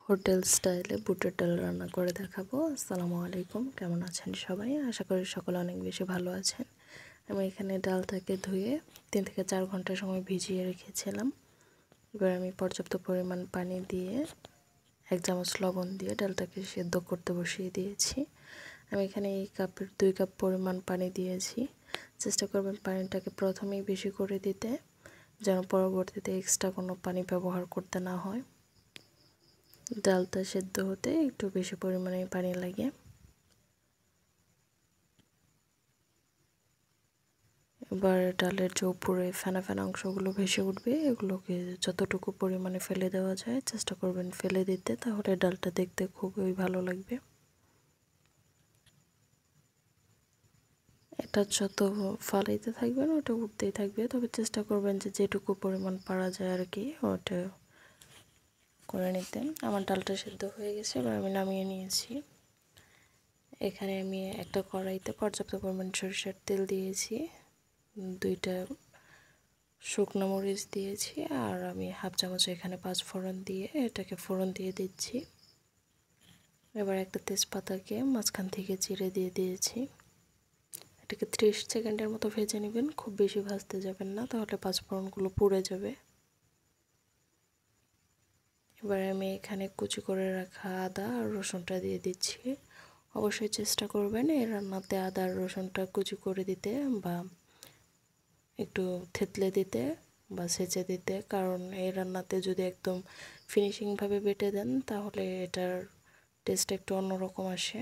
Hotel স্টাইলে বুটের ডাল রান্না করে দেখাবো। আসসালামু আলাইকুম, কেমন আছেন সবাই? আশা করি সকলে অনেক বেশি ভালো আছেন। আমি এখানে ডালটাকে ধুয়ে 3 থেকে 4 ঘন্টা সময় ভিজিয়ে রেখেছিলাম। এবার আমি পর্যাপ্ত পরিমাণ পানি দিয়ে 1 চামচ লবণ দিয়ে ডালটাকে সেদ্ধ করতে বসিয়ে দিয়েছি। আমি এখানে এই কাপের 2 কাপ পরিমাণ পানি দিয়েছি। চেষ্টা করবেন পানিটাকে প্রথমেই বেশি করে দিতে, যেন পরবর্তীতে এক্সট্রা কোনো পানি ব্যবহার করতে না হয়। ডালটা সেদ্ধ হতে একটু বেশি পরিমাণে পানি লাগে। এবার ডালের যে উপরে ফেনা ফেনা অংশগুলো ভেসে উঠবে, এগুলোকে যতটুকু পরিমাণে ফেলে দেওয়া যায় চেষ্টা করবেন ফেলে দিতে, তাহলে ডালটা দেখতে খুবই ভালো লাগবে। এটা যত ফালাইতে থাকবেন ওটা উঠতেই থাকবে, তবে চেষ্টা করবেন যে যেটুকু পরিমাণ পারা যায় আর কি ওটা করে নিতে। আমার ডালটা সেদ্ধ হয়ে গেছে, এবার আমি নামিয়ে নিয়েছি। এখানে আমি একটা কড়াইতে পর্যাপ্ত পরিমাণ সরিষার তেল দিয়েছি, 2টা শুকনো মরিচ দিয়েছি, আর আমি হাফ চামচ এখানে 5 ফোড়ন দিয়ে এটাকে ফোড়ন দিয়ে দিচ্ছি। এবার একটা তেজপাতাকে মাঝখান থেকে চিড়ে দিয়ে দিয়েছি। এটাকে 30 সেকেন্ডের মতো ভেজে নেবেন, খুব বেশি ভাজতে যাবেন না, তাহলে 5 ফোড়নগুলো পুড়ে যাবে। এবার আমি এখানে কুচি করে রাখা আদা আর রসুনটা দিয়ে দিচ্ছি। অবশ্যই চেষ্টা করবেন এই রান্নাতে আদা আর রসুনটা কুচি করে দিতে বা একটু থেতলে দিতে বা ছেঁচে দিতে, কারণ এই রান্নাতে যদি একদম ফিনিশিংভাবে বেটে দেন তাহলে এটার টেস্ট একটু অন্যরকম আসে।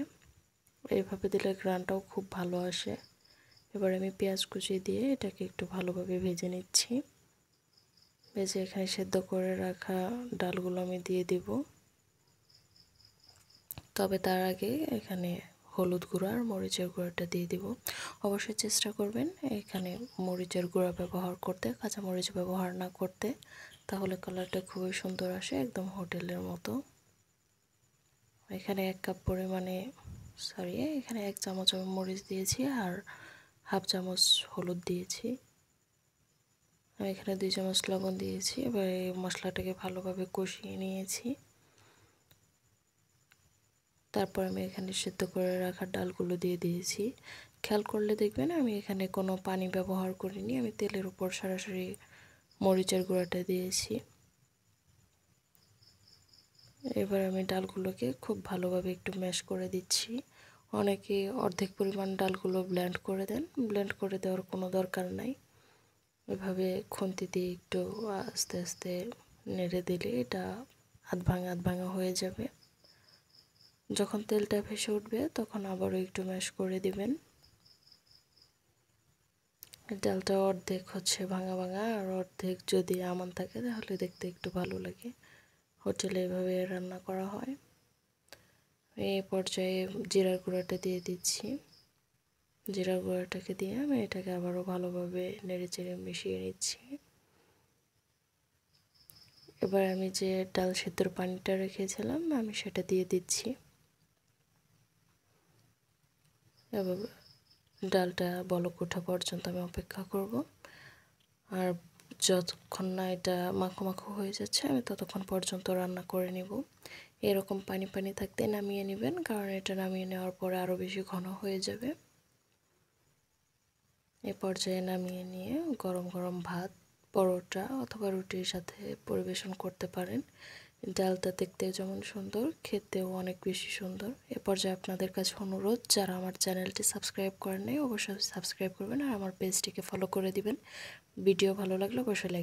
এইভাবে দিলে গ্রানটাও খুব ভালো আসে। এবার আমি পেঁয়াজ কুচি দিয়ে এটাকে একটু ভালোভাবে ভেজে নিচ্ছি। ভেজে এখানে সেদ্ধ করে রাখা ডালগুলো আমি দিয়ে দিব। তবে তার আগে এখানে হলুদ গুঁড়া আর মরিচের গুঁড়াটা দিয়ে দিব। অবশ্যই চেষ্টা করবেন এখানে মরিচের গুঁড়া ব্যবহার করতে, কাঁচা মরিচ ব্যবহার না করতে, তাহলে কালারটা খুবই সুন্দর আসে, একদম হোটেলের মতো। এখানে 1 কাপ পরিমাণে এখানে 1 চামচ আমি মরিচ দিয়েছি আর হাফ চামচ হলুদ দিয়েছি। আমি এখানে 2 চামচ লবণ দিয়েছি। এবার এই মশলাটাকে ভালোভাবে কষিয়ে নিয়েছি। তারপর আমি এখানে সেদ্ধ করে রাখা ডালগুলো দিয়ে দিয়েছি। খেয়াল করলে দেখবেন আমি এখানে কোনো পানি ব্যবহার করিনি, আমি তেলের উপর সরাসরি মরিচের গুঁড়াটা দিয়েছি। এবার আমি ডালগুলোকে খুব ভালোভাবে একটু ম্যাশ করে দিচ্ছি। অনেকে অর্ধেক পরিমাণ ডালগুলো ব্লেন্ড করে দেন, ব্লেন্ড করে দেওয়ার কোনো দরকার নাই। এভাবে খুন্তি দিয়ে একটু আস্তে আস্তে নেড়ে দিলে এটা আধ ভাঙা হয়ে যাবে। যখন তেলটা ভেসে উঠবে তখন আবারও একটু ম্যাশ করে দিবেন। ডালটা অর্ধেক ভাঙা আর অর্ধেক যদি আমান থাকে তাহলে দেখতে একটু ভালো লাগে। হোটেলে এভাবে রান্না করা হয়। এই পর্যায়ে জিরার গুঁড়াটা দিয়ে দিচ্ছি। জিরার গুঁড়াটাকে দিয়ে আমি এটাকে আবারও ভালোভাবে নেড়েচেড়ে মিশিয়ে নিচ্ছি। এবার আমি যে ডাল সেদ্ধর পানিটা রেখেছিলাম আমি সেটা দিয়ে দিচ্ছি। এবার ডালটা বলক ওঠা পর্যন্ত আমি অপেক্ষা করব, আর যতক্ষণ না এটা মাখো মাখো হয়ে যাচ্ছে আমি ততক্ষণ পর্যন্ত রান্না করে নেব। এরকম পানি পানি থাকতে নামিয়ে নেবেন, কারণ এটা নামিয়ে নেওয়ার পরে আরও বেশি ঘন হয়ে যাবে। এ পর্যায়ে নামিয়ে নিয়ে গরম গরম ভাত, পরোটা অথবা রুটির সাথে পরিবেশন করতে পারেন। ডালটা দেখতে যেমন সুন্দর, খেতেও অনেক বেশি সুন্দর। এ পর্যায়ে আপনাদের কাছে অনুরোধ, যারা আমার চ্যানেলটি সাবস্ক্রাইব করেন নাই অবশ্যই সাবস্ক্রাইব করবেন আর আমার পেজটিকে ফলো করে দিবেন। ভিডিও ভালো লাগলে অবশ্যই লাইক